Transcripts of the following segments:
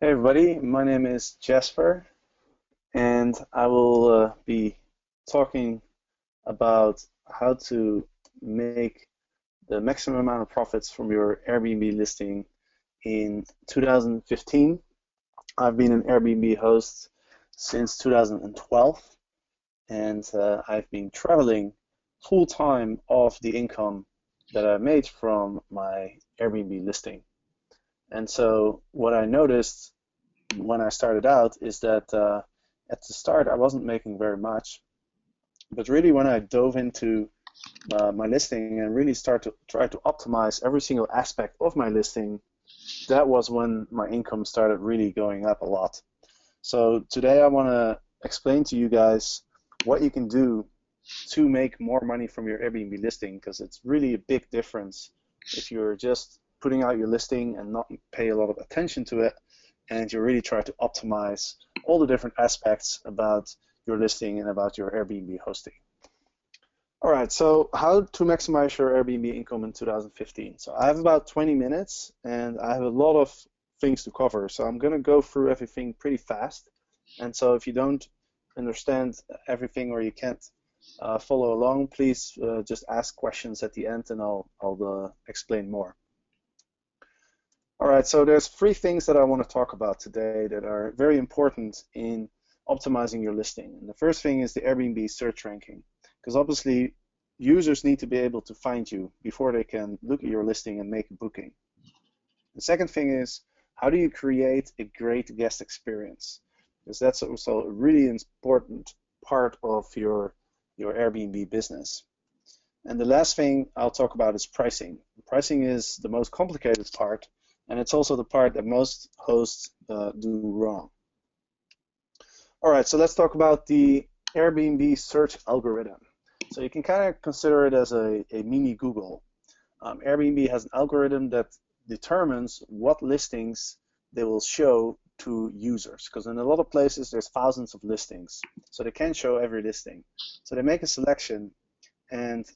Hey everybody, my name is Jasper, and I will be talking about how to make the maximum amount of profits from your Airbnb listing in 2015. I've been an Airbnb host since 2012, and I've been traveling full time off the income that I made from my Airbnb listing. And so what I noticed when I started out is that at the start I wasn't making very much, but really when I dove into my listing and really start to try to optimize every single aspect of my listing, that was when my income started really going up a lot. So today I want to explain to you guys what you can do to make more money from your Airbnb listing, because it's really a big difference if you're just putting out your listing and not pay a lot of attention to it, and you really try to optimize all the different aspects about your listing and about your Airbnb hosting. All right, so how to maximize your Airbnb income in 2015. So I have about 20 minutes and I have a lot of things to cover. So I'm going to go through everything pretty fast. And so if you don't understand everything or you can't follow along, please just ask questions at the end and I'll explain more. All right, so there's three things that I want to talk about today that are very important in optimizing your listing. And the first thing is the Airbnb search ranking, because obviously users need to be able to find you before they can look at your listing and make a booking. The second thing is, how do you create a great guest experience? Because that's also a really important part of your Airbnb business. And the last thing I'll talk about is pricing. Pricing is the most complicated part, and it's also the part that most hosts do wrong. All right, so let's talk about the Airbnb search algorithm. So you can kind of consider it as a mini Google. Airbnb has an algorithm that determines what listings they will show to users, because in a lot of places there's thousands of listings, so they can't show every listing. So they make a selection, and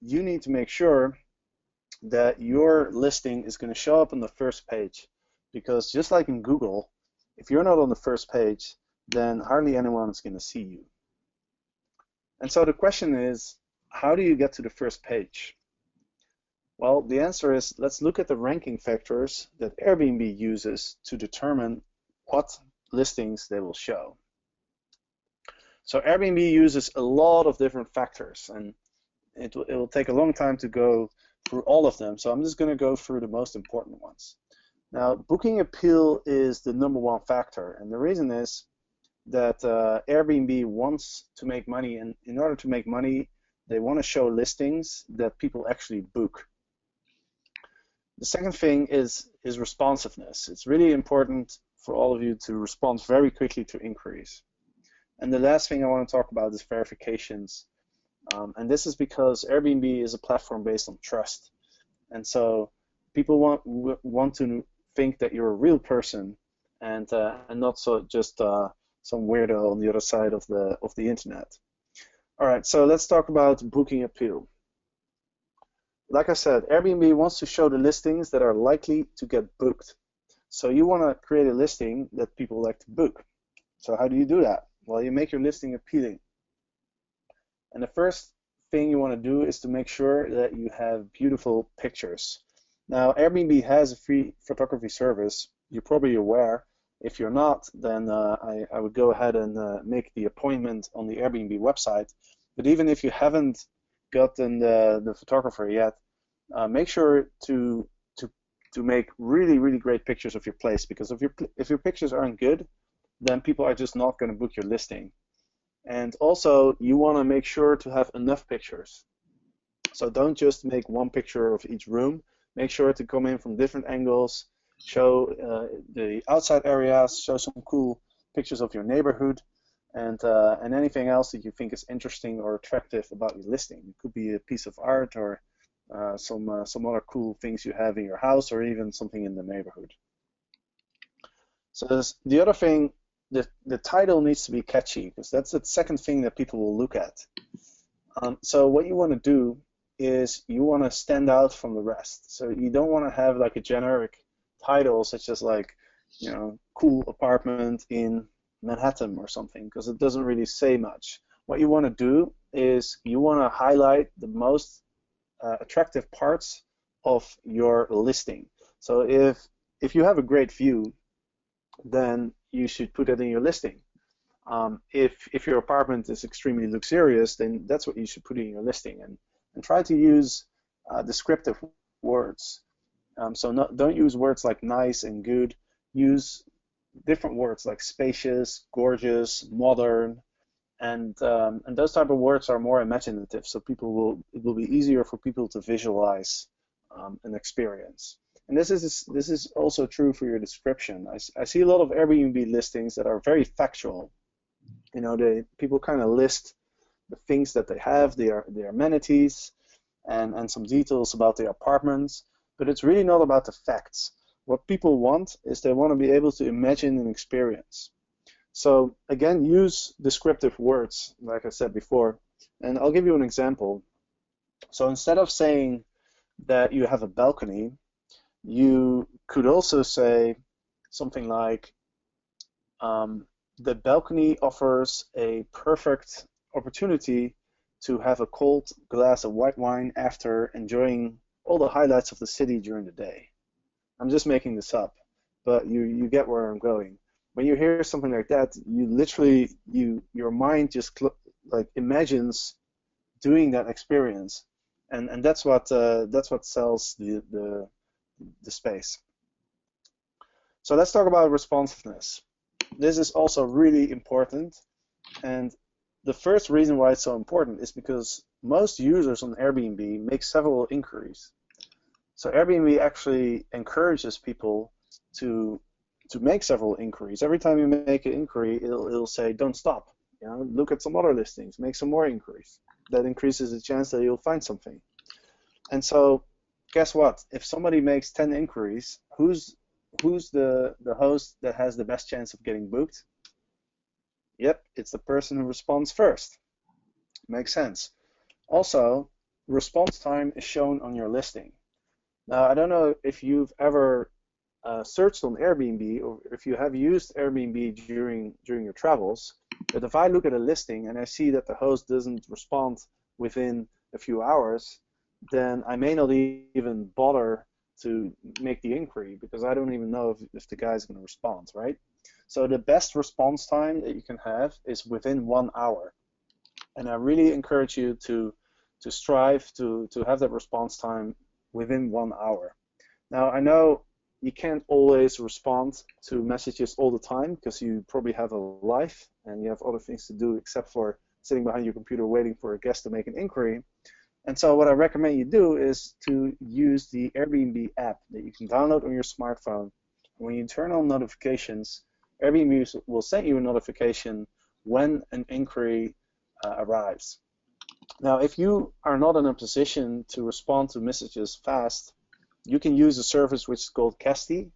you need to make sure that your listing is going to show up on the first page, because just like in Google, if you're not on the first page, then hardly anyone is going to see you. And so the question is, how do you get to the first page? Well, the answer is, let's look at the ranking factors that Airbnb uses to determine what listings they will show. So Airbnb uses a lot of different factors, and it will take a long time to go through all of them, so I'm just going to go through the most important ones. Now, booking appeal is the #1 factor, and the reason is that Airbnb wants to make money, and in order to make money, they want to show listings that people actually book. The second thing is responsiveness. It's really important for all of you to respond very quickly to inquiries. And the last thing I want to talk about is verifications. And this is because Airbnb is a platform based on trust. And so people want to think that you're a real person, and not so just some weirdo on the other side of the internet. All right, so let's talk about booking appeal. Like I said, Airbnb wants to show the listings that are likely to get booked. So you want to create a listing that people like to book. So how do you do that? Well, you make your listing appealing. And the first thing you want to do is to make sure that you have beautiful pictures. Now, Airbnb has a free photography service. You're probably aware. If you're not, then I would go ahead and make the appointment on the Airbnb website. But even if you haven't gotten the photographer yet, make sure to make really, really great pictures of your place, because if your pictures aren't good, then people are just not going to book your listing. And also, you want to make sure to have enough pictures. So don't just make one picture of each room. Make sure to come in from different angles, show the outside areas, show some cool pictures of your neighborhood, and anything else that you think is interesting or attractive about your listing. It could be a piece of art, or some other cool things you have in your house, or even something in the neighborhood. So the other thing, the title needs to be catchy, because that's the second thing that people will look at. So what you want to do is you want to stand out from the rest. So you don't want to have like a generic title such as, like, cool apartment in Manhattan or something, because it doesn't really say much. What you want to do is you want to highlight the most attractive parts of your listing. So if you have a great view, then you should put it in your listing. If your apartment is extremely luxurious, then that's what you should put in your listing, and try to use descriptive words. Don't use words like nice and good. Use different words like spacious, gorgeous, modern, and those type of words are more imaginative. So it will be easier for people to visualize an experience. And this is also true for your description. I see a lot of Airbnb listings that are very factual. You know, people kind of list the things that they have, their amenities, and some details about their apartments, but it's really not about the facts. What people want is they want to be able to imagine an experience. So again, use descriptive words, like I said before, and I'll give you an example. So instead of saying that you have a balcony, you could also say something like, the balcony offers a perfect opportunity to have a cold glass of white wine after enjoying all the highlights of the city during the day. I'm just making this up, but you get where I'm going. When you hear something like that, you literally your mind just like imagines doing that experience, and that's what sells the space. So let's talk about responsiveness. This is also really important, and the first reason why it's so important is because most users on Airbnb make several inquiries. So Airbnb actually encourages people to make several inquiries. Every time you make an inquiry, it'll say, don't stop. You know, look at some other listings, make some more inquiries. That increases the chance that you'll find something. And so, guess what? If somebody makes 10 inquiries, who's the host that has the best chance of getting booked? Yep, it's the person who responds first. Makes sense. Also, response time is shown on your listing. Now, I don't know if you've ever searched on Airbnb or if you have used Airbnb during your travels, but if I look at a listing and I see that the host doesn't respond within a few hours, then I may not even bother to make the inquiry because I don't even know if the guy's going to respond, right? So the best response time that you can have is within 1 hour. And I really encourage you to strive to have that response time within 1 hour. Now, I know you can't always respond to messages all the time because you probably have a life and you have other things to do except for sitting behind your computer waiting for a guest to make an inquiry. And so what I recommend you do is to use the Airbnb app that you can download on your smartphone. When you turn on notifications, Airbnb will send you a notification when an inquiry arrives. Now, if you are not in a position to respond to messages fast, you can use a service which is called Guesty.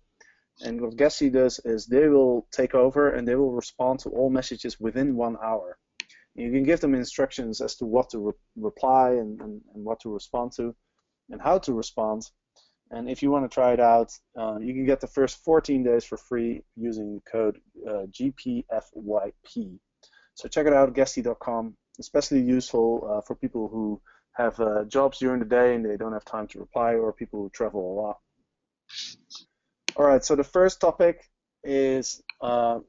And what Guesty does is they will take over and they will respond to all messages within 1 hour. You can give them instructions as to what to reply and what to respond to and how to respond. And if you want to try it out, you can get the first 14 days for free using the code GPFYP. So check it out, guesty.com. Especially useful for people who have jobs during the day and they don't have time to reply, or people who travel a lot. All right, so the first topic is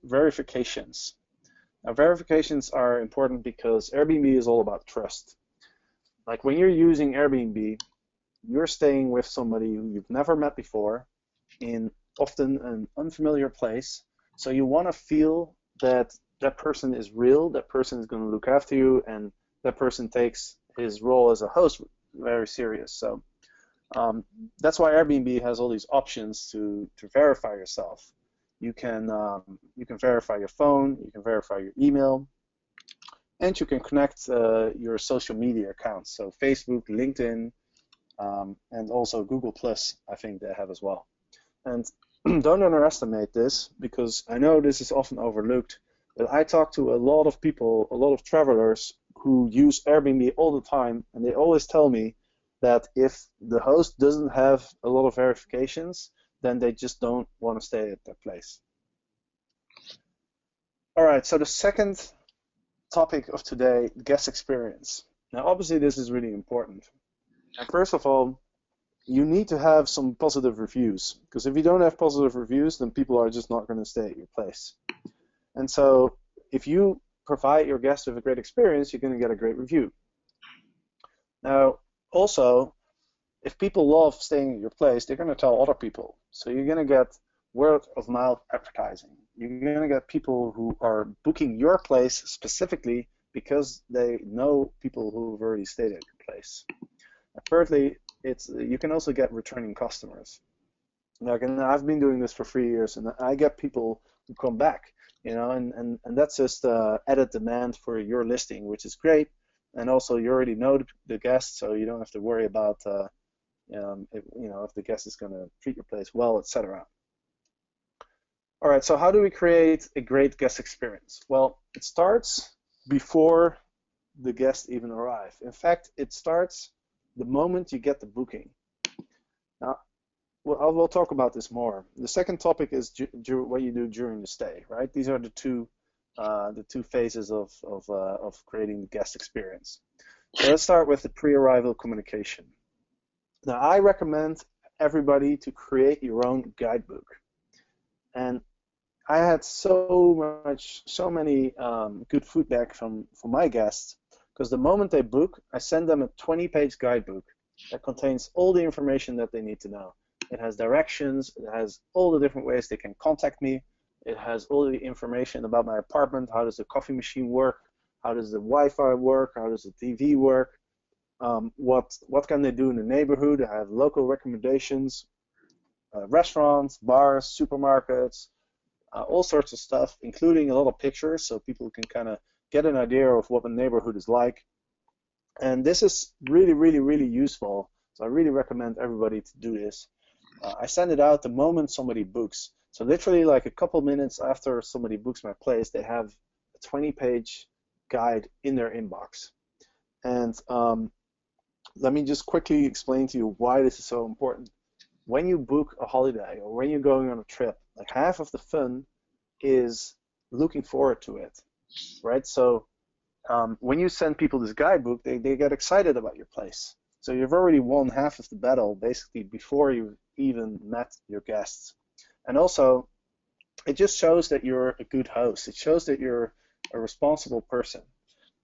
verifications. Now, verifications are important because Airbnb is all about trust. Like when you're using Airbnb, you're staying with somebody who you've never met before in often an unfamiliar place. So you want to feel that that person is real, that person is going to look after you, and that person takes his role as a host very serious. So that's why Airbnb has all these options to verify yourself. You can verify your phone, you can verify your email, and you can connect your social media accounts. So Facebook, LinkedIn, and also Google Plus, I think they have as well. And don't underestimate this because I know this is often overlooked. But I talk to a lot of people, a lot of travelers who use Airbnb all the time, and they always tell me that if the host doesn't have a lot of verifications, then they just don't want to stay at that place. All right, so the second topic of today, guest experience. Now, obviously, this is really important. And first of all, you need to have some positive reviews, because if you don't have positive reviews, then people are just not going to stay at your place. And so if you provide your guests with a great experience, you're going to get a great review. Now, also, if people love staying at your place, they're going to tell other people. So you're going to get word of mouth advertising. You're going to get people who are booking your place specifically because they know people who've already stayed at your place. And thirdly, you can also get returning customers. Like, and I've been doing this for 3 years, and I get people who come back, and that's just added demand for your listing, which is great. And also, you already know the guest, so you don't have to worry about if the guest is going to treat your place well, etc. All right, so how do we create a great guest experience? Well, it starts before the guests even arrive. In fact, it starts the moment you get the booking. Now, we'll talk about this more. The second topic is what you do during the stay, right? These are the two phases of creating the guest experience. So let's start with the pre-arrival communication. Now, I recommend everybody to create your own guidebook. And I had so many good feedback from my guests, because the moment they book, I send them a 20-page guidebook that contains all the information that they need to know. It has directions, it has all the different ways they can contact me, it has all the information about my apartment, how does the coffee machine work, how does the Wi-Fi work, how does the TV work, what can they do in the neighborhood. I have local recommendations, restaurants, bars, supermarkets, all sorts of stuff, including a lot of pictures, so people can kind of get an idea of what the neighborhood is like. And this is really, really, really useful. So I really recommend everybody to do this. I send it out the moment somebody books. So literally like a couple minutes after somebody books my place, they have a 20-page guide in their inbox. And let me just quickly explain to you why this is so important. When you book a holiday or when you're going on a trip, like half of the fun is looking forward to it, right? So when you send people this guidebook, they get excited about your place. So you've already won half of the battle basically before you even met your guests. And also, it just shows that you're a good host. It shows that you're a responsible person.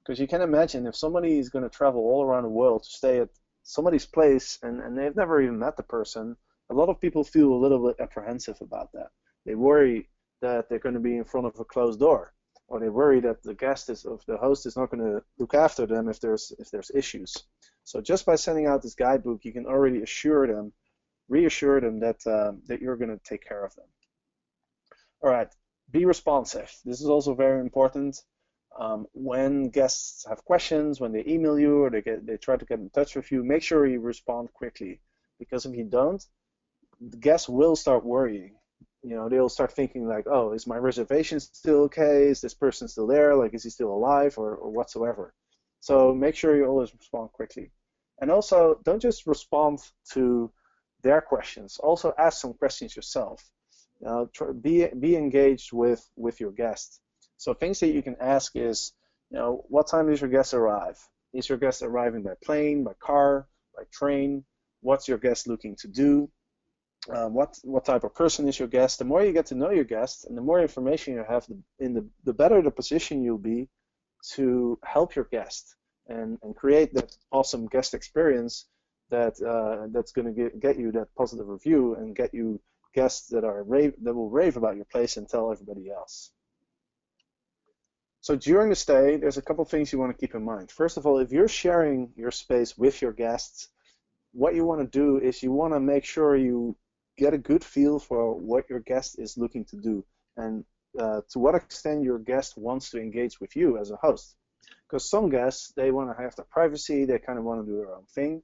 Because you can imagine if somebody is going to travel all around the world to stay at somebody's place and they've never even met the person, a lot of people feel a little bit apprehensive about that. They worry that they're going to be in front of a closed door, or they worry that the host is not going to look after them if there's issues. So just by sending out this guidebook, you can already reassure them that you're going to take care of them. All right, be responsive. This is also very important. When guests have questions, when they email you or they try to get in touch with you, make sure you respond quickly, because if you don't, the guests will start worrying. They'll start thinking like, oh, is my reservation still okay? Is this person still there? Like, is he still alive or whatsoever? So make sure you always respond quickly. And also, don't just respond to their questions. Also ask some questions yourself. Be engaged with your guest. So things that you can ask is, what time does your guest arrive? Is your guest arriving by plane, by car, by train? What's your guest looking to do? What type of person is your guest? The more you get to know your guest and the more information you have, the better the position you'll be to help your guest and create that awesome guest experience that's going to get you that positive review and get you guests that will rave about your place and tell everybody else. So during the stay, there's a couple things you want to keep in mind. First of all, if you're sharing your space with your guests, what you want to do is you want to make sure you get a good feel for what your guest is looking to do and to what extent your guest wants to engage with you as a host. Because some guests, they want to have their privacy, they kind of want to do their own thing,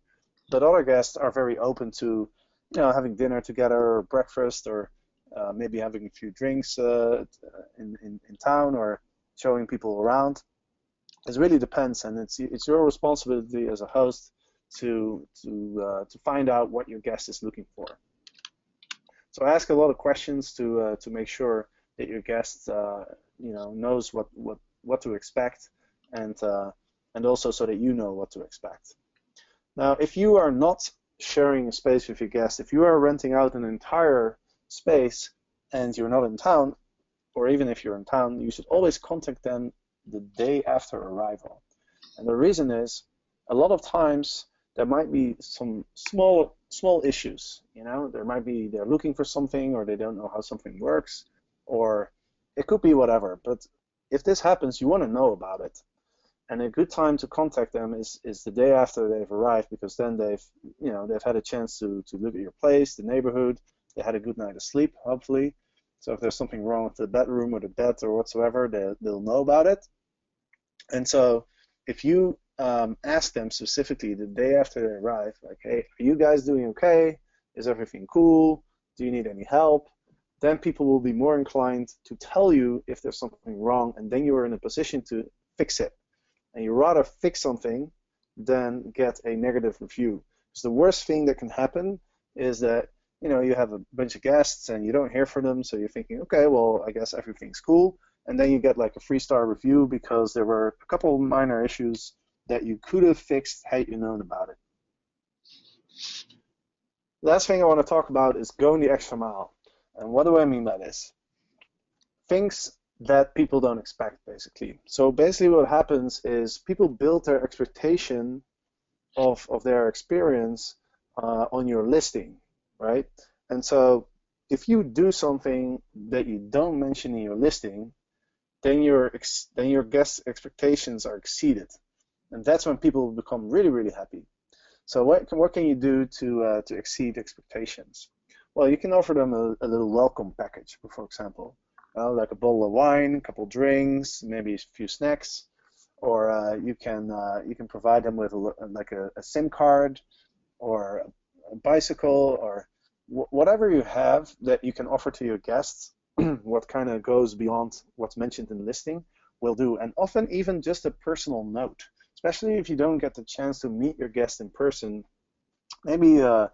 but other guests are very open to having dinner together or breakfast or maybe having a few drinks in town or showing people around. It really depends, and it's your responsibility as a host to find out what your guest is looking for. So ask a lot of questions to make sure that your guest knows what to expect, and also so that you know what to expect. Now, if you are not sharing a space with your guest, if you are renting out an entire space and you're not in town, or even if you're in town, you should always contact them the day after arrival. And the reason is, a lot of times there might be some small issues. They're looking for something, or they don't know how something works, or it could be whatever. But if this happens, you want to know about it. And a good time to contact them is the day after they've arrived, because then they've had a chance to look at your place, the neighborhood. They had a good night of sleep, hopefully. So if there's something wrong with the bedroom or the bed or whatsoever, they'll know about it. And so if you ask them specifically the day after they arrive, like, hey, are you guys doing okay? Is everything cool? Do you need any help? Then people will be more inclined to tell you if there's something wrong, and then you are in a position to fix it. And you rather fix something than get a negative review. Because the worst thing that can happen is that you have a bunch of guests and you don't hear from them, so you're thinking, okay, well, I guess everything's cool, and then you get like a 3-star review because there were a couple of minor issues that you could have fixed had you known about it. Last thing I want to talk about is going the extra mile. And what do I mean by this? Things that people don't expect, basically. So basically what happens is people build their expectation of their experience on your listing, right? And so if you do something that you don't mention in your listing, then your guest expectations are exceeded. And that's when people become really, really happy. So what can you do to exceed expectations? Well, you can offer them a little welcome package, for example. Like a bottle of wine, a couple drinks, maybe a few snacks, or you can provide them with a SIM card, or a bicycle, or whatever you have that you can offer to your guests. What kind of goes beyond what's mentioned in the listing will do, and often even just a personal note, especially if you don't get the chance to meet your guest in person. Maybe a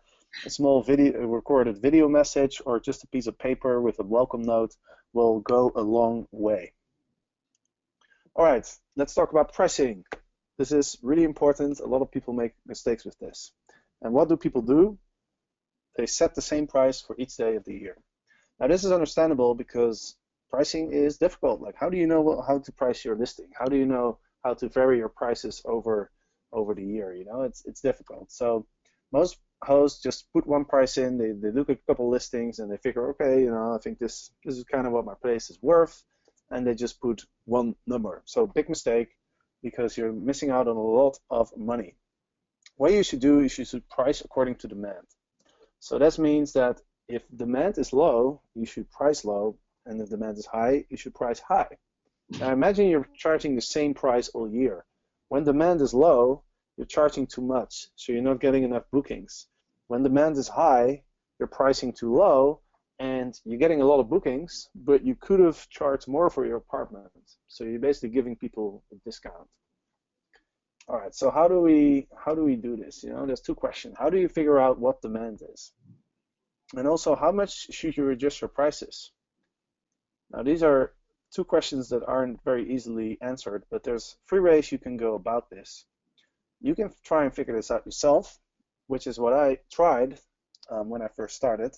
small recorded video message, or just a piece of paper with a welcome note will go a long way. All right, let's talk about pricing. This is really important. A lot of people make mistakes with this. And what do people do? They set the same price for each day of the year. Now, this is understandable because pricing is difficult. Like, how do you know how to price your listing? How do you know how to vary your prices over the year? It's difficult. So most hosts just put one price in. They look at a couple listings and they figure, okay, I think this is kind of what my place is worth, and they just put one number. So big mistake, because you're missing out on a lot of money. What you should do is you should price according to demand. So that means that if demand is low, you should price low, and if demand is high, you should price high. Now imagine you're charging the same price all year. When demand is low, you're charging too much, so you're not getting enough bookings. When demand is high, you're pricing too low, and you're getting a lot of bookings, but you could have charged more for your apartment. So you're basically giving people a discount. All right, so how do we do this? There's two questions. How do you figure out what demand is? And also, how much should you adjust your prices? Now, these are two questions that aren't very easily answered, but there's 3 ways you can go about this. You can try and figure this out yourself, which is what I tried when I first started.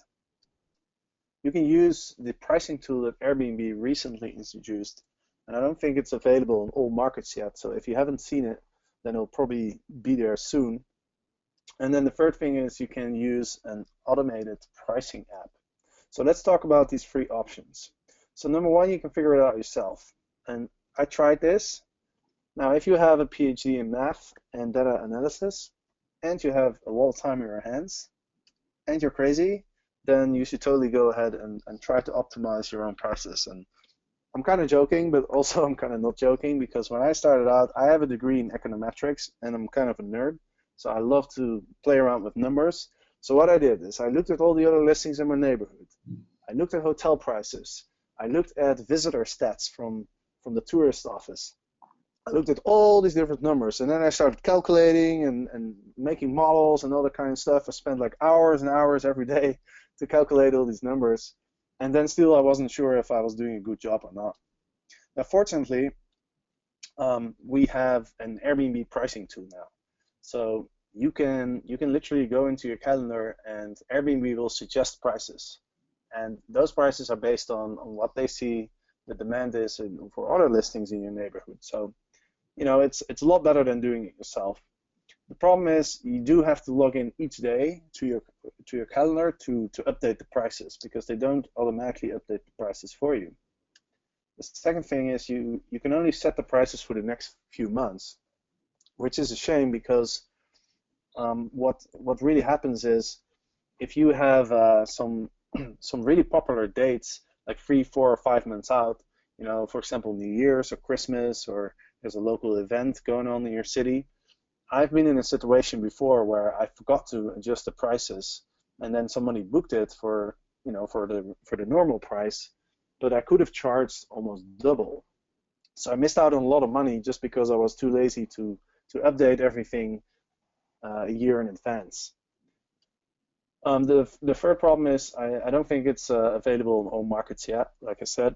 You can use the pricing tool that Airbnb recently introduced, and I don't think it's available in all markets yet, so if you haven't seen it, then it'll probably be there soon. And then the third thing is you can use an automated pricing app. So let's talk about these 3 options. So number 1, you can figure it out yourself. And I tried this. Now, if you have a PhD in math and data analysis, and you have a lot of time in your hands, and you're crazy, then you should totally go ahead and try to optimize your own prices. And I'm kind of joking, but also I'm kind of not joking, because when I started out, I have a degree in econometrics, and I'm kind of a nerd. So I love to play around with numbers. So what I did is I looked at all the other listings in my neighborhood. I looked at hotel prices. I looked at visitor stats from the tourist office. I looked at all these different numbers, and then I started calculating and making models and all that kind of stuff. I spent like hours and hours every day to calculate all these numbers, and then still I wasn't sure if I was doing a good job or not. Now, fortunately, we have an Airbnb pricing tool now. So you can literally go into your calendar and Airbnb will suggest prices. And those prices are based on what they see the demand is for other listings in your neighborhood. So, it's a lot better than doing it yourself. The problem is you do have to log in each day to your calendar to update the prices because they don't automatically update the prices for you. The second thing is you can only set the prices for the next few months, which is a shame because what really happens is if you have some some really popular dates like 3, 4, or 5 months out, for example, New Year's or Christmas, or there's a local event going on in your city. I've been in a situation before where I forgot to adjust the prices, and then somebody booked it for the normal price, but I could have charged almost double. So I missed out on a lot of money just because I was too lazy to update everything a year in advance. The third problem is I don't think it's available in all markets yet, like I said,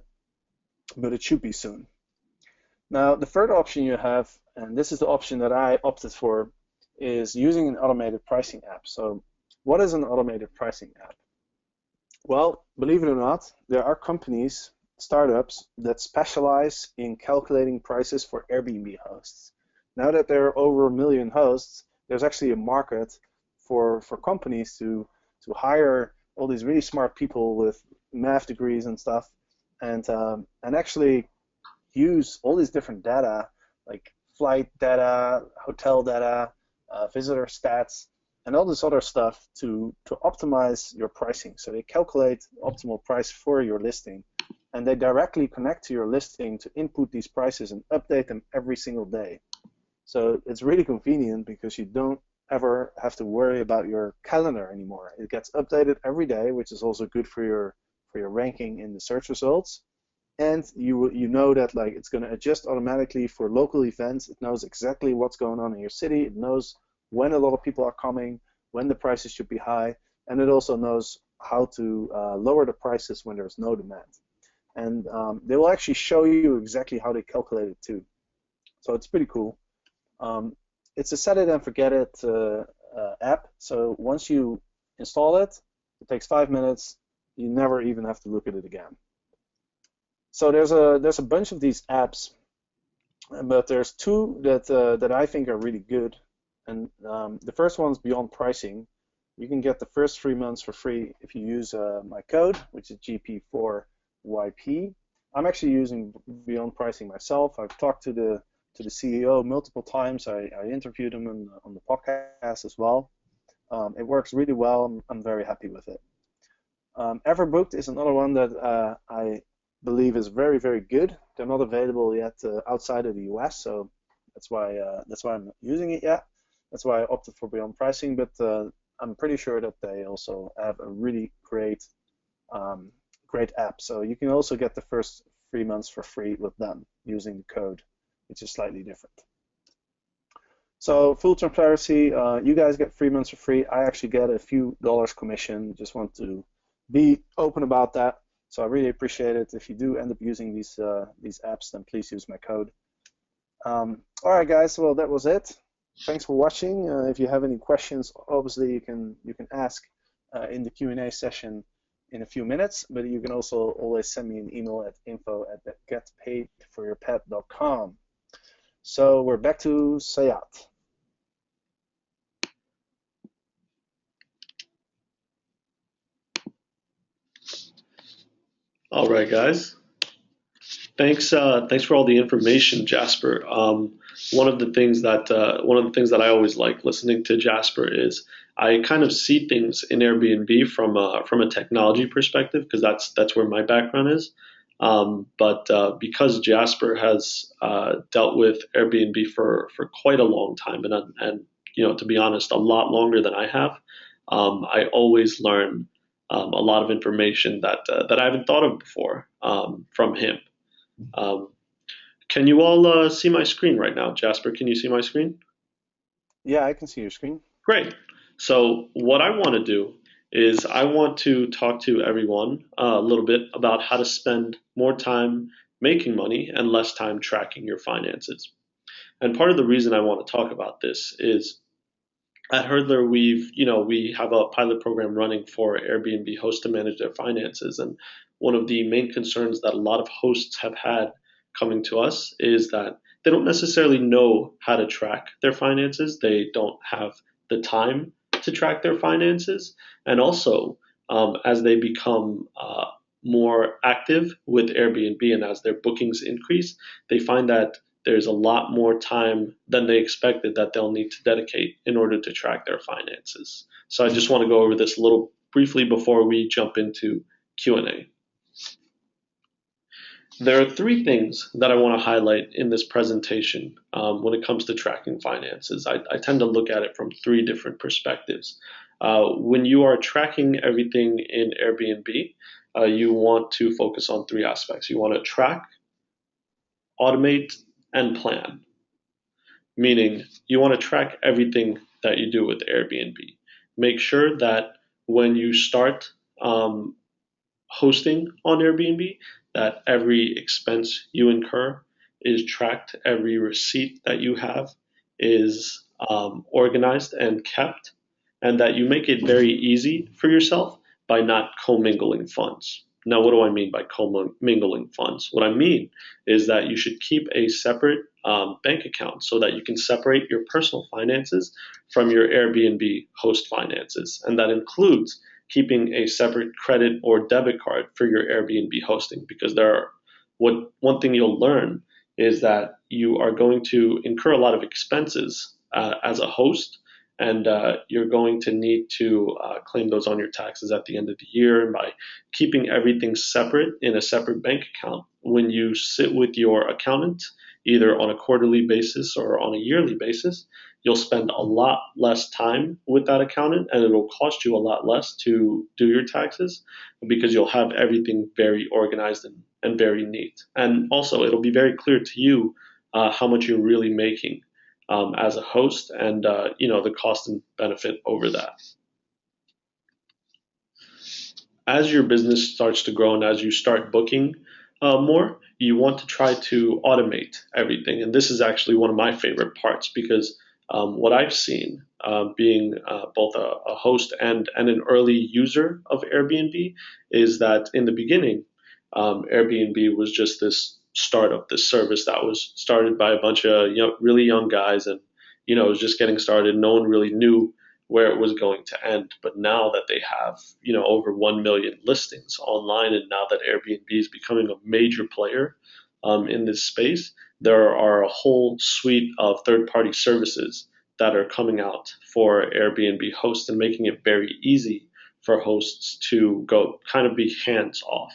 but it should be soon. Now, the third option you have, and this is the option that I opted for, is using an automated pricing app. So what is an automated pricing app? Well, believe it or not, there are companies, startups, that specialize in calculating prices for Airbnb hosts. Now that there are over 1 million hosts, there's actually a market for companies to hire all these really smart people with math degrees and stuff, and actually use all these different data, like flight data, hotel data, visitor stats, and all this other stuff to optimize your pricing. So they calculate optimal price for your listing, and they directly connect to your listing to input these prices and update them every single day. So it's really convenient because you don't ever have to worry about your calendar anymore. It gets updated every day, which is also good for your ranking in the search results. And you know that like it's going to adjust automatically for local events. It knows exactly what's going on in your city. It knows when a lot of people are coming, when the prices should be high, and it also knows how to lower the prices when there's no demand. And they will actually show you exactly how they calculate it too. So it's pretty cool. Um, it's a set it and forget it app. So once you install it, it takes 5 minutes. You never even have to look at it again. So there's a bunch of these apps, but there's two that I think are really good. And the first one's Beyond Pricing. You can get the first 3 months for free if you use my code, which is GP4YP. I'm actually using Beyond Pricing myself. I've talked to the CEO multiple times. I interviewed him on the podcast as well. It works really well. I'm very happy with it. Everbooked is another one that I believe is very, very good. They're not available yet outside of the US, so that's why I'm not using it yet. That's why I opted for Beyond Pricing, but I'm pretty sure that they also have a really great app. So you can also get the first 3 months for free with them using the code, which is slightly different. So full transparency, you guys get 3 months for free. I actually get a few dollars commission. Just want to be open about that. So I really appreciate it. If you do end up using these apps, then please use my code. All right, guys. Well, that was it. Thanks for watching. If you have any questions, obviously you can ask in the Q&A session in a few minutes. But you can also always send me an email at info@getpaidforyourpet.com. So we're back to Sayat. All right, guys. Thanks for all the information, Jasper. One of the things that I always like listening to Jasper is I kind of see things in Airbnb from a technology perspective because that's where my background is. But because Jasper has dealt with Airbnb for quite a long time, and to be honest, a lot longer than I have, I always learn a lot of information that I haven't thought of before from him. Um, can you all see my screen right now? Jasper, can you see my screen? Yeah, I can see your screen. Great. So what I want to do is I want to talk to everyone a little bit about how to spend more time making money and less time tracking your finances. And part of the reason I want to talk about this is at Hurdlr, we have a pilot program running for Airbnb hosts to manage their finances. And one of the main concerns that a lot of hosts have had coming to us is that they don't necessarily know how to track their finances. They don't have the time to track their finances. And also, as they become more active with Airbnb and as their bookings increase, they find that there's a lot more time than they expected that they'll need to dedicate in order to track their finances. So I just want to go over this a little briefly before we jump into Q&A. There are three things that I want to highlight in this presentation when it comes to tracking finances. I tend to look at it from three different perspectives. When you are tracking everything in Airbnb, you want to focus on three aspects. You want to track, automate, and plan, meaning you want to track everything that you do with Airbnb. Make sure that when you start hosting on Airbnb, that every expense you incur is tracked, every receipt that you have is organized and kept, and that you make it very easy for yourself by not commingling funds. Now, what do I mean by commingling funds? What I mean is that you should keep a separate bank account so that you can separate your personal finances from your Airbnb host finances. And that includes keeping a separate credit or debit card for your Airbnb hosting, because one thing you'll learn is that you are going to incur a lot of expenses as a host, and you're going to need to claim those on your taxes at the end of the year. And by keeping everything separate in a separate bank account, when you sit with your accountant, either on a quarterly basis or on a yearly basis, you'll spend a lot less time with that accountant, and it'll cost you a lot less to do your taxes because you'll have everything very organized and very neat. And also, it'll be very clear to you how much you're really making as a host, and the cost and benefit over that. As your business starts to grow and as you start booking more, you want to try to automate everything. And this is actually one of my favorite parts, because what I've seen being both a host and an early user of Airbnb is that in the beginning, Airbnb was just this startup, this service that was started by a bunch of really young guys, and it was just getting started. No one really knew where it was going to end. But now that they have over 1 million listings online, and now that Airbnb is becoming a major player in this space, there are a whole suite of third-party services that are coming out for Airbnb hosts and making it very easy for hosts to go kind of be hands off.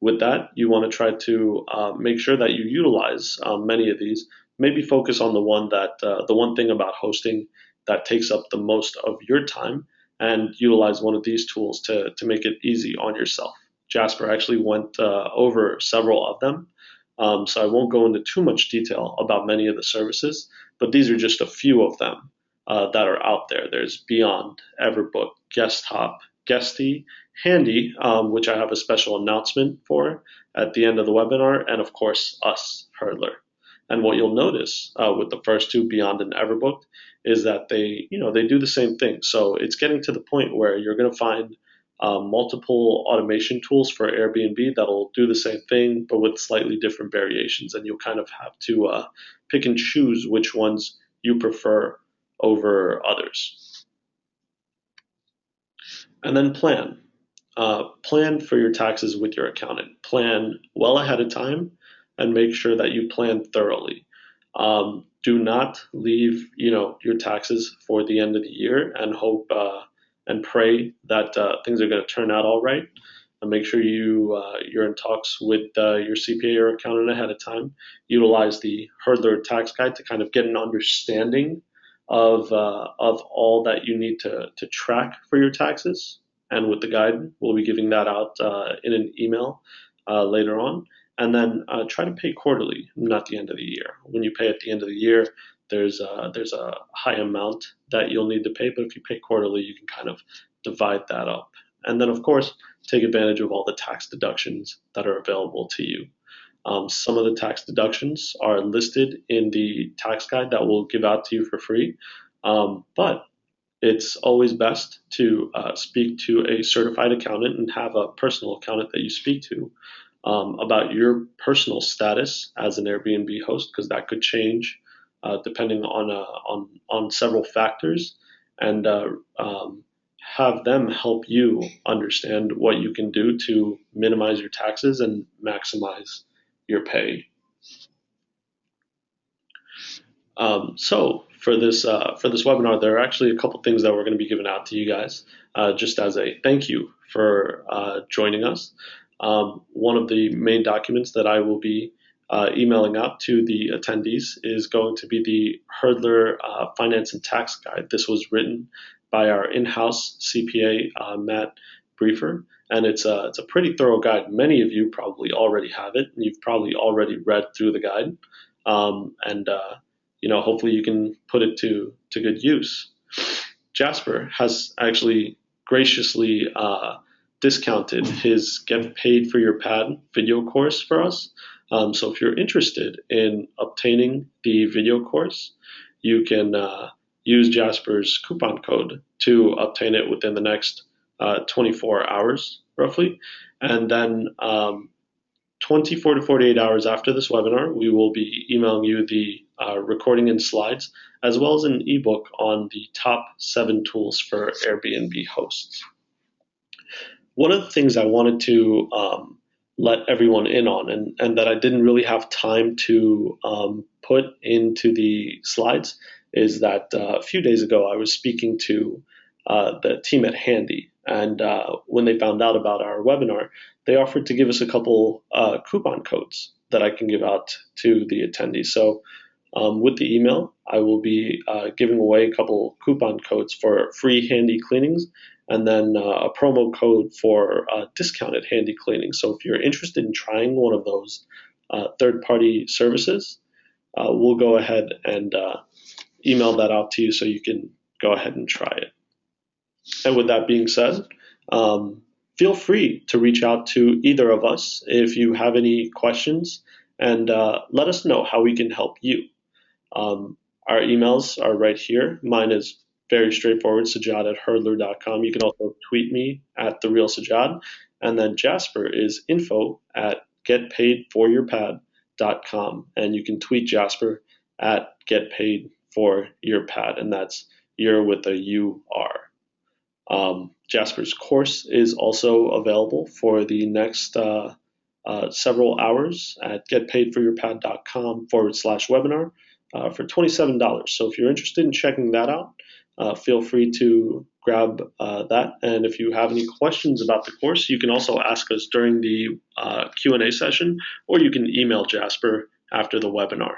With that, you want to try to make sure that you utilize many of these. Maybe focus on the one thing about hosting that takes up the most of your time, and utilize one of these tools to make it easy on yourself. Jasper actually went over several of them, so I won't go into too much detail about many of the services, but these are just a few of them that are out there. There's Beyond, Everbook, Guesthop, Guesty, Handy, which I have a special announcement for at the end of the webinar, and of course us, Hurdlr. And what you'll notice with the first two, Beyond and Everbook, is that they do the same thing. So it's getting to the point where you're going to find multiple automation tools for Airbnb that'll do the same thing, but with slightly different variations. And you'll kind of have to pick and choose which ones you prefer over others. And then plan. Plan for your taxes with your accountant. Plan well ahead of time and make sure that you plan thoroughly. Do not leave, your taxes for the end of the year and hope and pray that things are going to turn out all right. And make sure you're in talks with your CPA or accountant ahead of time. Utilize the Hurdlr tax guide to kind of get an understanding of all that you need to track for your taxes. And with the guide, we'll be giving that out in an email later on. And then try to pay quarterly, not the end of the year. When you pay at the end of the year, there's a high amount that you'll need to pay, but if you pay quarterly, you can kind of divide that up. And then, of course, take advantage of all the tax deductions that are available to you. Some of the tax deductions are listed in the tax guide that we'll give out to you for free. But it's always best to speak to a certified accountant and have a personal accountant that you speak to about your personal status as an Airbnb host, because that could change depending on several factors, and have them help you understand what you can do to minimize your taxes and maximize your pay. So for this webinar, there are actually a couple things that we're going to be giving out to you guys, just as a thank you for joining us. One of the main documents that I will be emailing out to the attendees is going to be the Hurdlr Finance and Tax Guide. This was written by our in-house CPA, Matt Briefer, and it's a pretty thorough guide. Many of you probably already have it, and you've probably already read through the guide. And hopefully you can put it to good use. Jasper has actually graciously discounted his Get Paid for Your Pad video course for us. So if you're interested in obtaining the video course, you can use Jasper's coupon code to obtain it within the next 24 hours, roughly. And then 24 to 48 hours after this webinar, we will be emailing you the recording and slides, as well as an ebook on the top 7 tools for Airbnb hosts. One of the things I wanted to let everyone in on, and that I didn't really have time to put into the slides, is that a few days ago I was speaking to the team at Handy, and when they found out about our webinar, they offered to give us a couple coupon codes that I can give out to the attendees. So with the email, I will be giving away a couple coupon codes for free Handy cleanings, and then a promo code for discounted Handy cleanings. So if you're interested in trying one of those third-party services, we'll go ahead and email that out to you so you can go ahead and try it. And with that being said, feel free to reach out to either of us if you have any questions, and let us know how we can help you. Our emails are right here. Mine is very straightforward, sajad@hurdlr.com. You can also tweet me at @therealsajad. And then Jasper is info@getpaidforyourpad.com. And you can tweet Jasper at getpaidforyourpad, and that's your with a UR. Jasper's course is also available for the next several hours at getpaidforyourpad.com/webinar for $27. So if you're interested in checking that out, feel free to grab that. And if you have any questions about the course, you can also ask us during the Q&A session, or you can email Jasper after the webinar.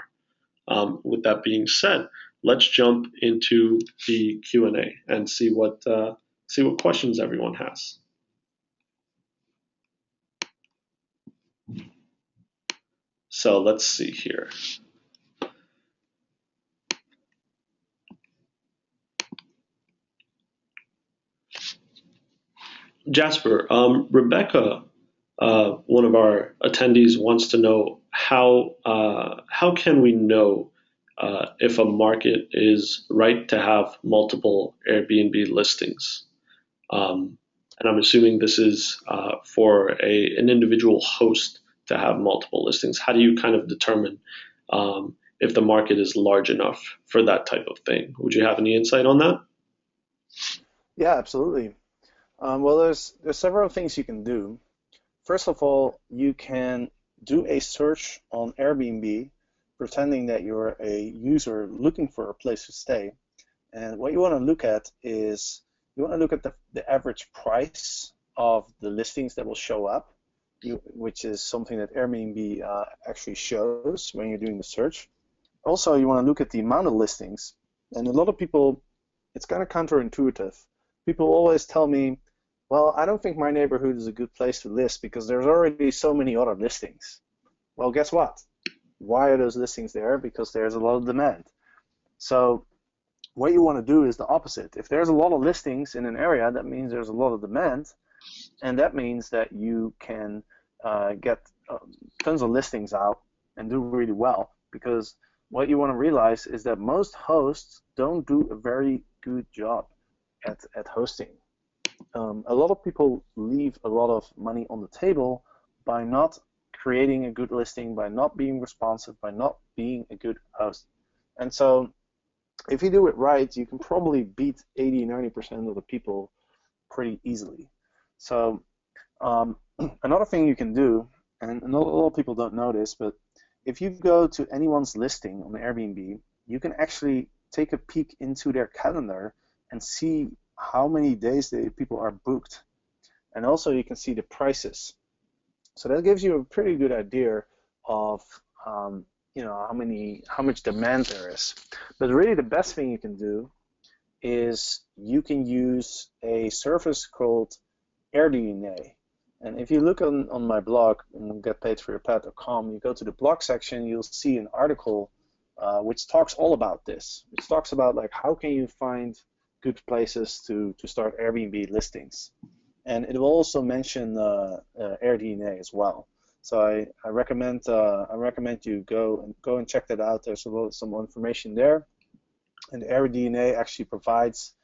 With that being said, let's jump into the Q&A and see what questions everyone has. So let's see here. Jasper, Rebecca, one of our attendees, wants to know how can we know if a market is right to have multiple Airbnb listings? And I'm assuming this is for an individual host to have multiple listings. How do you kind of determine if the market is large enough for that type of thing? Would you have any insight on that? Yeah, absolutely. Well, there's several things you can do. First of all, you can do a search on Airbnb, pretending that you're a user looking for a place to stay. And what you want to look at is the average price of the listings that will show up, which is something that Airbnb actually shows when you're doing the search. Also, you want to look at the amount of listings. And a lot of people, it's kind of counterintuitive. People always tell me, well, I don't think my neighborhood is a good place to list because there's already so many other listings. Well, guess what? Why are those listings there? Because there's a lot of demand. So what you want to do is the opposite. If there's a lot of listings in an area, that means there's a lot of demand, and that means that you can get tons of listings out and do really well, because what you want to realize is that most hosts don't do a very good job at hosting. A lot of people leave a lot of money on the table by not creating a good listing, by not being responsive, by not being a good host. And so if you do it right, you can probably beat 80-90% of the people pretty easily. So another thing you can do, and a lot of people don't know this, but if you go to anyone's listing on Airbnb, you can actually take a peek into their calendar and see how many days people are booked. And also you can see the prices. So that gives you a pretty good idea of how much demand there is. But really the best thing you can do is you can use a service called Airdna. And if you look on my blog, on getpaidforyourpad.com, you go to the blog section, you'll see an article which talks all about this. Which talks about like how can you find good places to start Airbnb listings. And it will also mention Airdna as well. So I recommend you go and check that out. There's some more information there. And Airdna actually provides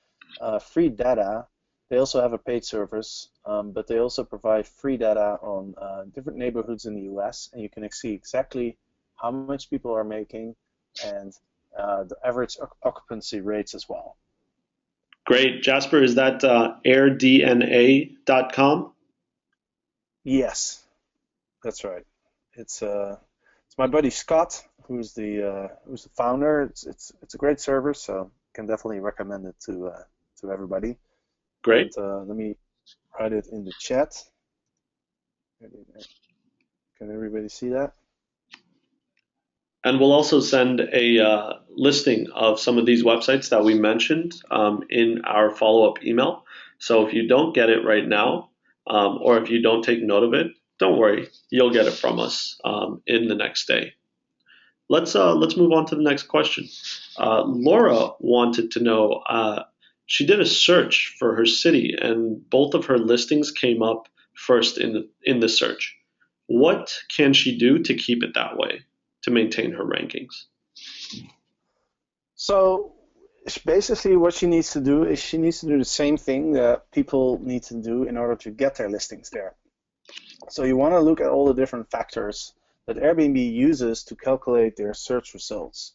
free data. They also have a paid service, but they also provide free data on different neighborhoods in the US, and you can see exactly how much people are making and the average occupancy rates as well. Great. Jasper, is that airdna.com? Yes, that's right. It's my buddy Scott who's the founder. It's a great service, so can definitely recommend it to everybody. Great. And, let me write it in the chat. Can everybody see that? And we'll also send a listing of some of these websites that we mentioned in our follow-up email. So if you don't get it right now, or if you don't take note of it, don't worry, you'll get it from us in the next day. Let's move on to the next question. Laura wanted to know. She did a search for her city, and both of her listings came up first in the search. What can she do to keep it that way, to maintain her rankings? So basically what she needs to do is she needs to do the same thing that people need to do in order to get their listings there. So you want to look at all the different factors that Airbnb uses to calculate their search results.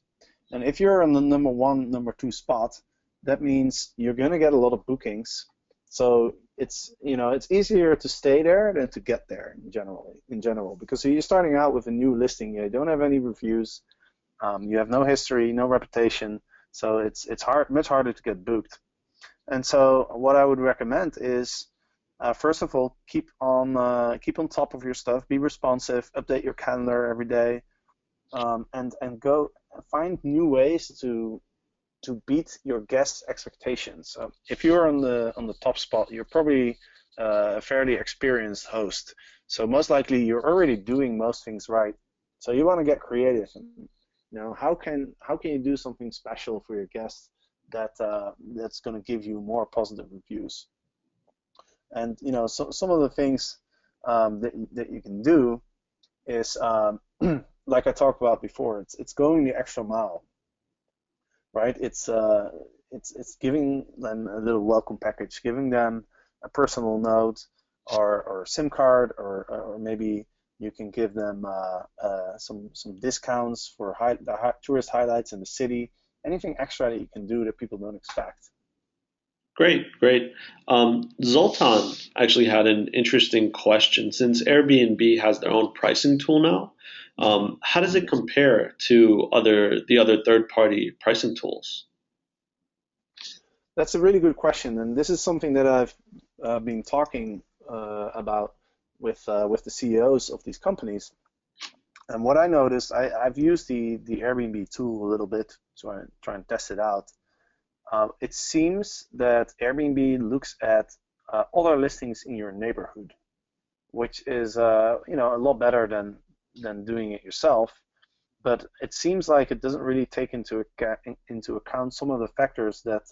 And if you're on the number 1, number 2 spot, that means you're going to get a lot of bookings. So it's easier to stay there than to get there in general, because you're starting out with a new listing, you don't have any reviews, you have no history, no reputation, so it's much harder to get booked. And so what I would recommend is first of all, keep on top of your stuff, be responsive, update your calendar every day, and go find new ways to beat your guests' expectations. If you're on the top spot, you're probably a fairly experienced host. So most likely you're already doing most things right. So you want to get creative. How can you do something special for your guests that's going to give you more positive reviews? And so some of the things that you can do is like I talked about before. It's going the extra mile. Right? It's giving them a little welcome package, giving them a personal note or a SIM card, or maybe you can give them some discounts for the tourist highlights in the city. Anything extra that you can do that people don't expect. Great, great. Zoltan actually had an interesting question. Since Airbnb has their own pricing tool now, how does it compare to the other third-party pricing tools? That's a really good question, and this is something that I've been talking about with the CEOs of these companies. And what I noticed, I've used the Airbnb tool a little bit to try and test it out. It seems that Airbnb looks at other listings in your neighborhood, which is a lot better than doing it yourself. But it seems like it doesn't really take into account some of the factors that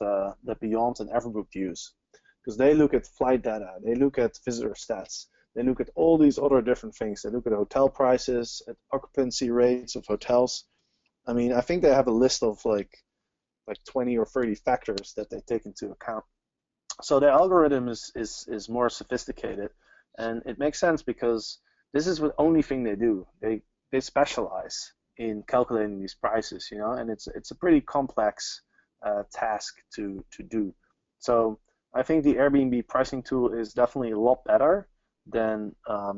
Beyond and Everbook use, because they look at flight data, they look at visitor stats, They look at all these other different things. They look at hotel prices, at occupancy rates of hotels. I mean, I think they have a list of like 20 or 30 factors that they take into account. So the algorithm is more sophisticated, and it makes sense because this is the only thing they do. They specialize in calculating these prices, you know, and it's a pretty complex task to do. So I think the Airbnb pricing tool is definitely a lot better than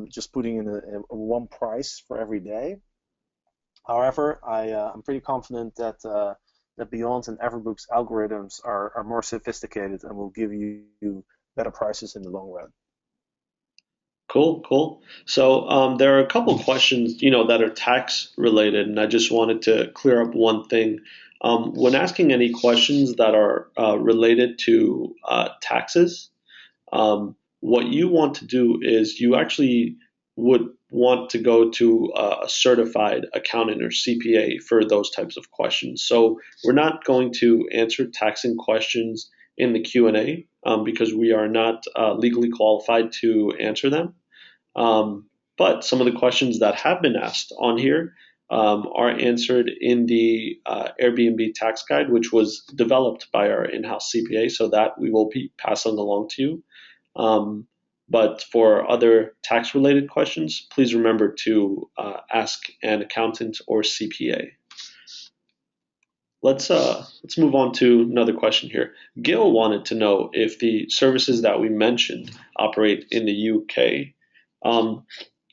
just putting in a one price for every day. However, I'm pretty confident that Beyond and Everbook's algorithms are more sophisticated and will give you better prices in the long run. Cool, cool. So there are a couple questions, that are tax related, and I just wanted to clear up one thing. When asking any questions that are related to taxes, what you want to do is you actually would want to go to a certified accountant or CPA for those types of questions. So we're not going to answer taxing questions in the Q&A because we are not legally qualified to answer them. But some of the questions that have been asked on here are answered in the Airbnb tax guide, which was developed by our in-house CPA, so that we will be passing along to you. But for other tax-related questions, please remember to ask an accountant or CPA. Let's move on to another question here. Gil wanted to know if the services that we mentioned operate in the UK.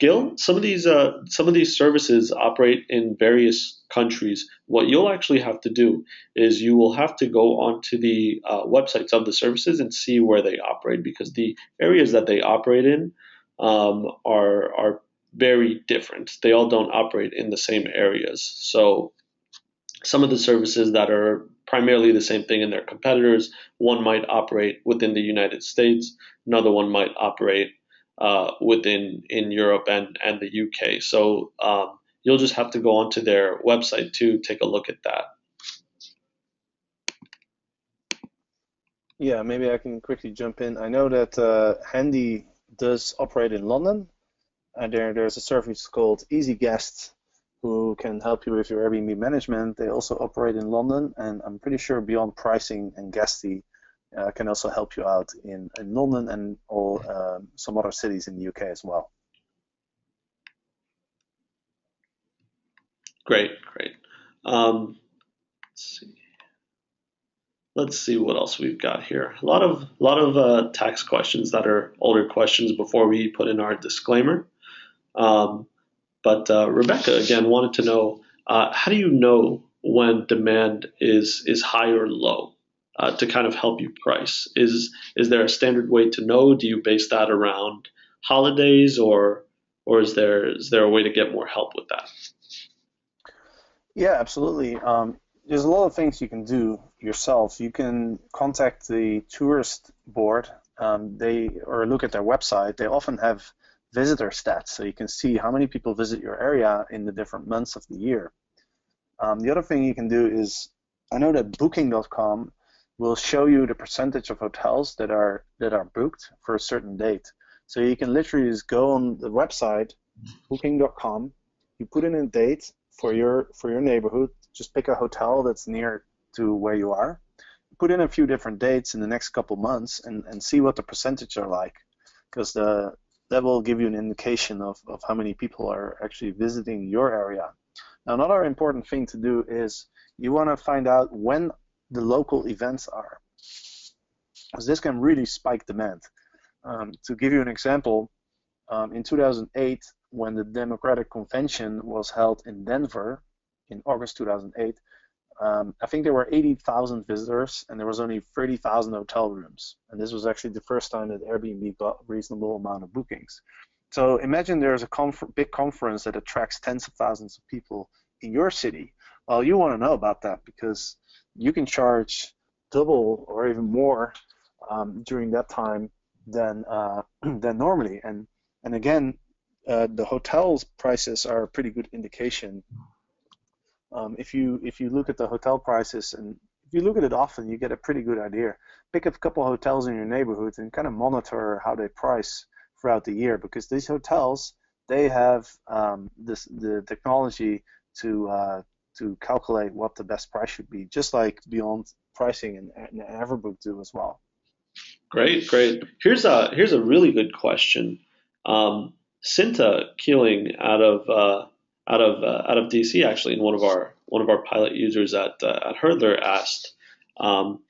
Gil, some of these services operate in various countries. What you'll actually have to do is you will have to go onto the websites of the services and see where they operate, because the areas that they operate in are very different. They all don't operate in the same areas. So some of the services that are primarily the same thing in their competitors, one might operate within the United States, another one might operate within in Europe and the UK. So you'll just have to go onto their website to take a look at that. Yeah, maybe I can quickly jump in. I know that Handy does operate in London, and there's a service called Easy Guest who can help you with your Airbnb management. They also operate in London, and I'm pretty sure Beyond Pricing and Guesty can also help you out in London and all some other cities in the UK as well. Great, great. Let's see. Let's see what else we've got here. A lot of tax questions that are older questions before we put in our disclaimer. Um, but Rebecca again wanted to know, how do you know when demand is high or low to kind of help you price? Is there a standard way to know? Do you base that around holidays, or is there a way to get more help with that? Yeah, absolutely. There's a lot of things you can do yourself. You can contact the tourist board. They or look at their website. They often have visitor stats, so you can see how many people visit your area in the different months of the year. The other thing you can do is, I know that Booking.com will show you the percentage of hotels that are booked for a certain date. So you can literally just go on the website, Booking.com, you put in a date for your neighborhood. Just pick a hotel that's near to where you are. Put in a few different dates in the next couple months and see what the percentage are like, because that will give you an indication of how many people are actually visiting your area. Now, another important thing to do is you want to find out when the local events are, because this can really spike demand. To give you an example, in 2008, when the Democratic Convention was held in Denver in August 2008, I think there were 80,000 visitors and there was only 30,000 hotel rooms. And this was actually the first time that Airbnb got a reasonable amount of bookings. So imagine there's a big conference that attracts tens of thousands of people in your city. Well, you want to know about that because you can charge double or even more during that time than normally. And again, the hotels prices are a pretty good indication. If you look at the hotel prices and if you look at it often, you get a pretty good idea. Pick up a couple hotels in your neighborhood and kind of monitor how they price throughout the year, because these hotels, they have the technology to calculate what the best price should be, just like Beyond Pricing and Everbook do as well. Great, great. Here's a really good question. Cinta Keeling out of DC, actually, and one of our pilot users at Hurdlr asked, um,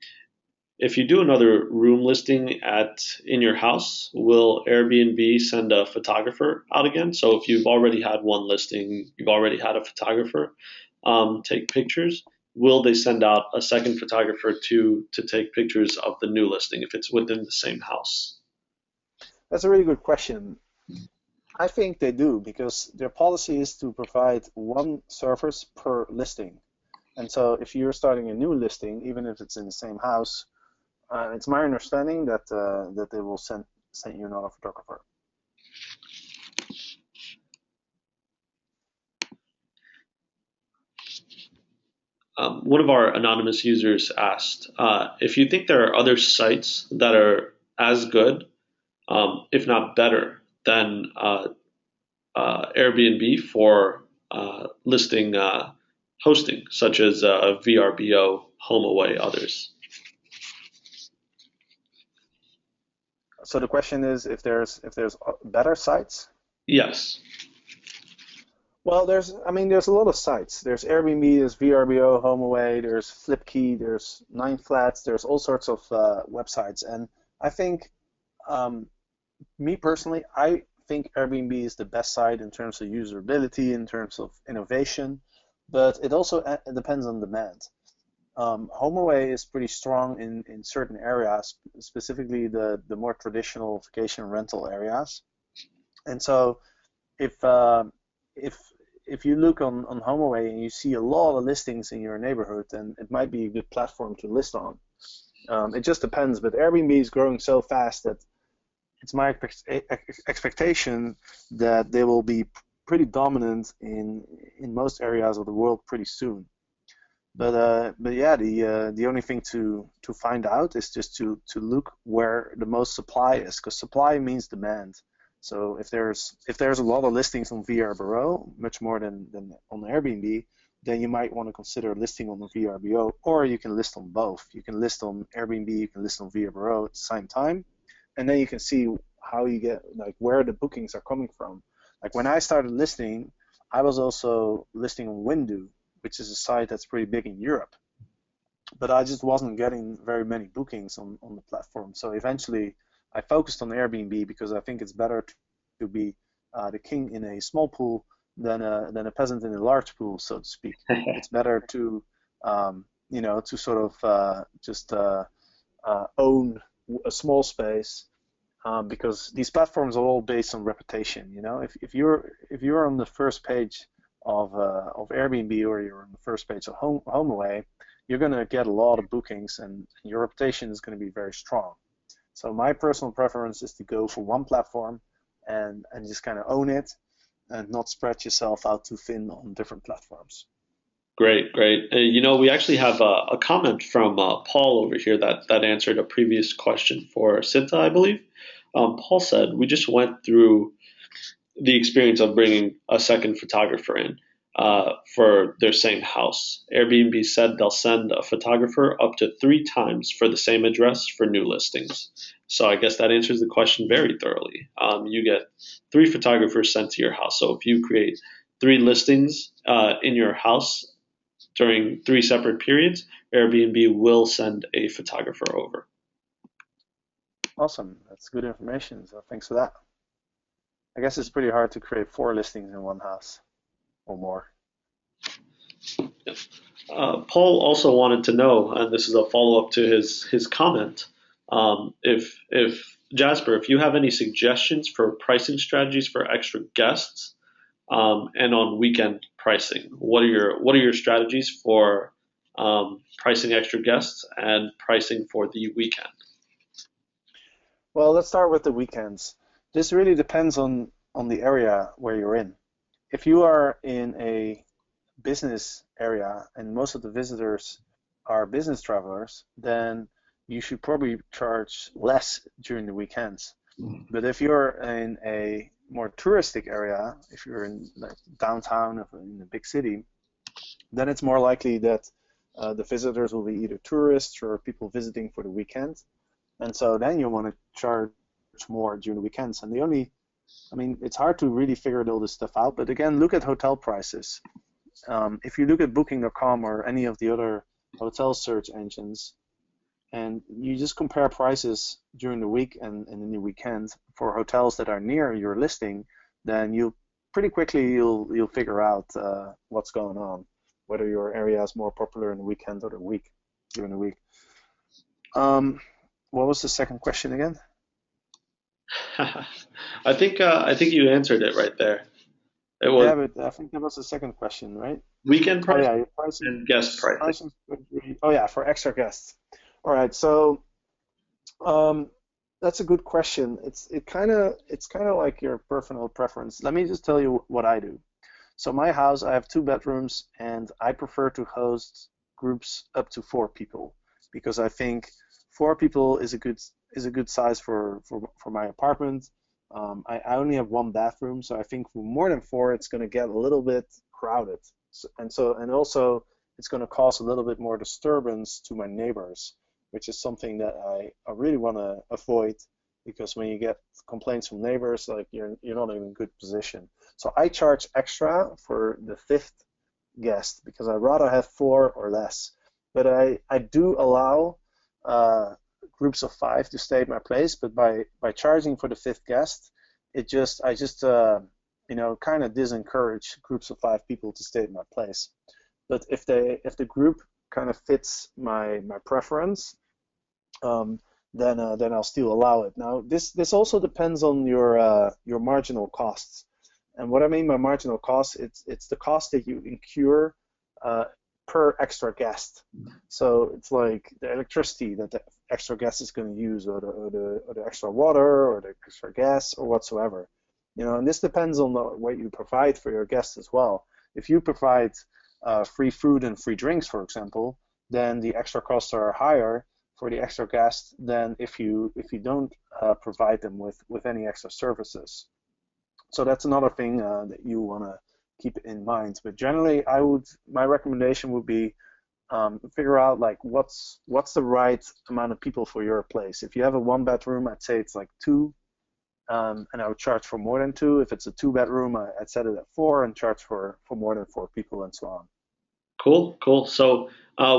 if you do another room listing at in your house, will Airbnb send a photographer out again? So if you've already had one listing, you've already had a photographer take pictures. Will they send out a second photographer to take pictures of the new listing if it's within the same house? That's a really good question. I think they do, because their policy is to provide one service per listing. And so if you're starting a new listing, even if it's in the same house, it's my understanding that they will send you another photographer. One of our anonymous users asked if you think there are other sites that are as good, if not better, than Airbnb for listing hosting, such as VRBO, HomeAway, others. So the question is if there's better sites. Yes. Well, there's a lot of sites. There's Airbnb, there's VRBO, HomeAway, there's Flipkey, there's Nine Flats, there's all sorts of websites. And I think, um, me personally, I think Airbnb is the best site in terms of usability, in terms of innovation, but it also depends on demand. HomeAway is pretty strong in certain areas, specifically the more traditional vacation rental areas. And so if if if you look on HomeAway and you see a lot of listings in your neighborhood, then it might be a good platform to list on. It just depends, but Airbnb is growing so fast that it's my expectation that they will be pretty dominant in most areas of the world pretty soon. But yeah, the only thing to find out is just to look where the most supply is, because supply means demand. So if there's a lot of listings on VRBO, much more than on Airbnb, then you might want to consider listing on the VRBO, or you can list on both. You can list on Airbnb, you can list on VRBO at the same time, and then you can see how you get, like, where the bookings are coming from. Like when I started listing, I was also listing on Windu, which is a site that's pretty big in Europe, but I just wasn't getting very many bookings on the platform. So eventually I focused on Airbnb, because I think it's better to be the king in a small pool than a peasant in a large pool, so to speak. It's better to to sort of just own a small space, because these platforms are all based on reputation. If you're on the first page of Airbnb, or you're on the first page of HomeAway, you're going to get a lot of bookings, and your reputation is going to be very strong. So my personal preference is to go for one platform and just kind of own it, and not spread yourself out too thin on different platforms. Great, great. We actually have a comment from Paul over here that answered a previous question for Cinta, I believe. Paul said, we just went through the experience of bringing a second photographer in for their same house. Airbnb said they'll send a photographer up to 3 times for the same address for new listings. So I guess that answers the question very thoroughly. You get 3 photographers sent to your house. So if you create 3 listings in your house during 3 separate periods, Airbnb will send a photographer over. Awesome, that's good information. So thanks for that. I guess it's pretty hard to create 4 listings in one house or more. Paul also wanted to know, and this is a follow up to his comment, if Jasper, if you have any suggestions for pricing strategies for extra guests, and on weekend pricing. What are your strategies for pricing extra guests and pricing for the weekend? Well, let's start with the weekends. This really depends on the area where you're in. If you are in a business area and most of the visitors are business travelers, then you should probably charge less during the weekends. But if you're in a more touristic area, if you're in like downtown of in a big city, then it's more likely that the visitors will be either tourists or people visiting for the weekend. And so then you want to charge more during the weekends. And the only, I mean, it's hard to really figure all this stuff out. But again, look at hotel prices. If you look at Booking.com or any of the other hotel search engines, and you just compare prices during the week and in the weekend for hotels that are near your listing, then you pretty quickly you'll figure out what's going on, whether your area is more popular in the weekend or the week during the week. Um, what was the second question again? I think you answered it right there. It was Yeah, but I think that was the second question, right? weekend Oh price yeah, your pricing. and guest pricing. Pricing. Oh yeah, for extra guests. All right, so Um, that's a good question. It's kind of like your personal preference. Let me just tell you what I do. So my house, I have two bedrooms, and I prefer to host groups up to four people because I think four people is a good size for my apartment. I only have one bathroom, so I think for more than four, it's going to get a little bit crowded, and also it's going to cause a little bit more disturbance to my neighbors, which is something that I really want to avoid because when you get complaints from neighbors, like you're not in a good position. So I charge extra for the fifth guest because I'd rather have four or less. But I do allow groups of five to stay at my place, but by charging for the fifth guest, I just kind of disencourage groups of five people to stay at my place. But if the group kind of fits my preference, um, then I'll still allow it. Now, this also depends on your marginal costs. And what I mean by marginal cost, it's the cost that you incur uh, per extra guest. So it's like the electricity that the extra guest is going to use, or the extra water, or the extra gas, or whatsoever. And this depends on what you provide for your guests as well. If you provide free food and free drinks, for example, then the extra costs are higher for the extra guests than if you don't provide them with any extra services. So that's another thing that you want to keep in mind. But generally, my recommendation would be figure out like what's the right amount of people for your place. If you have a one bedroom, I'd say it's like two, and I would charge for more than two. If it's a two bedroom, I'd set it at four and charge for more than four people and so on. Cool, cool. So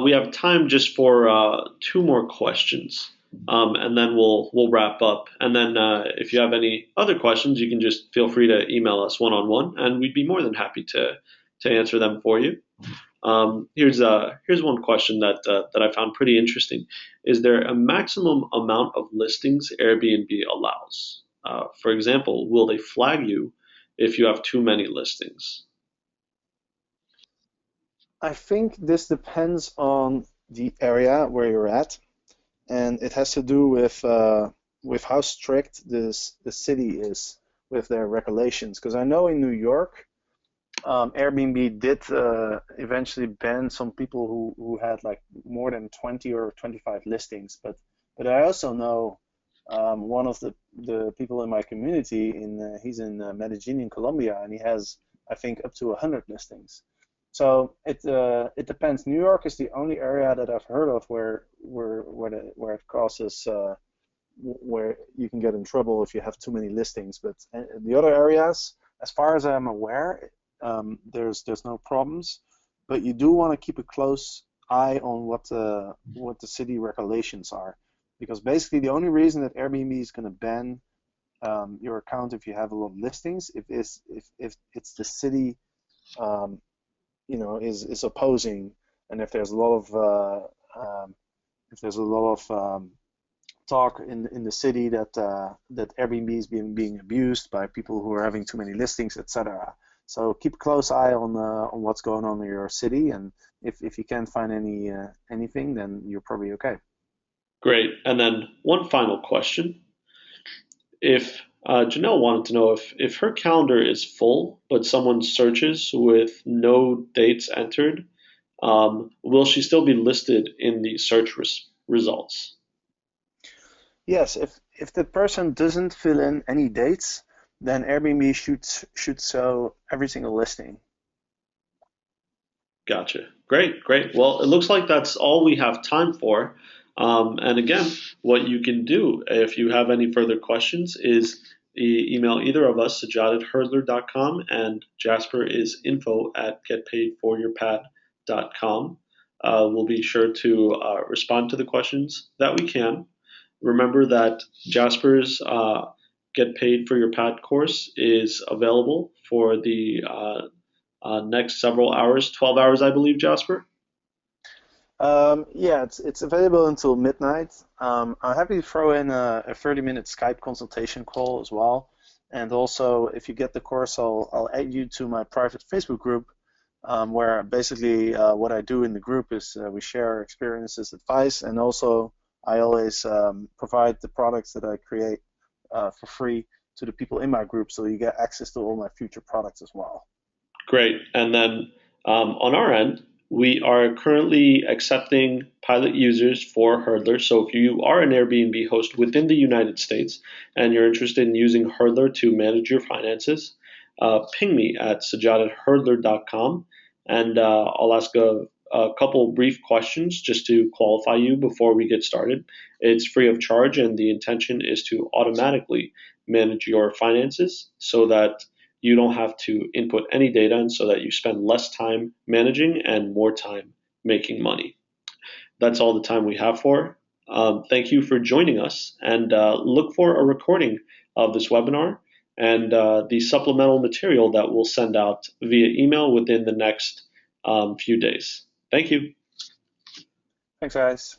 we have time just for two more questions, and then we'll wrap up. And then if you have any other questions, you can just feel free to email us one on one, and we'd be more than happy to answer them for you. Here's one question that I found pretty interesting. Is there a maximum amount of listings Airbnb allows? For example, will they flag you if you have too many listings? I think this depends on the area where you're at, and it has to do with how strict the city is with their regulations. Because I know in New York, Airbnb did eventually ban some people who had like more than 20 or 25 listings. But I also know one of the people in my community he's in Medellin in Colombia, and he has I think up to 100 listings. So it depends. New York is the only area that I've heard of where it causes where you can get in trouble if you have too many listings. But the other areas, as far as I'm aware, there's no problems. But you do want to keep a close eye on what the city regulations are, because basically the only reason that Airbnb is going to ban your account if you have a lot of listings if it's the city um, is opposing, and if there's a lot of if there's a lot of talk in the city that Airbnb is being abused by people who are having too many listings, etc. So keep a close eye on what's going on in your city, and if you can't find anything, then you're probably okay. Great. And then one final question. If Janelle wanted to know if her calendar is full, but someone searches with no dates entered, will she still be listed in the search results? Yes, if the person doesn't fill in any dates, then Airbnb should show every single listing. Gotcha. Great, great. Well, it looks like that's all we have time for. And again, what you can do if you have any further questions is email either of us, Sajad at hurdler.com, and Jasper is info at getpaidforyourpad.com. We'll be sure to respond to the questions that we can. Remember that Jasper's Get Paid for Your Pad course is available for the next several hours, 12 hours, I believe, Jasper. Yeah, it's available until midnight. I'm happy to throw in a 30-minute Skype consultation call as well. And also, if you get the course, I'll add you to my private Facebook group, where basically what I do in the group is we share our experiences, advice, and also I always provide the products that I create for free to the people in my group, so you get access to all my future products as well. Great. And then on our end, we are currently accepting pilot users for Hurdlr. So if you are an Airbnb host within the United States and you're interested in using Hurdlr to manage your finances, ping me at sajad@hurdlr.com and I'll ask a couple brief questions just to qualify you before we get started. It's free of charge, and the intention is to automatically manage your finances so that you don't have to input any data and so that you spend less time managing and more time making money. That's all the time we have for. Thank you for joining us, and look for a recording of this webinar and the supplemental material that we'll send out via email within the next few days. Thank you. Thanks, guys.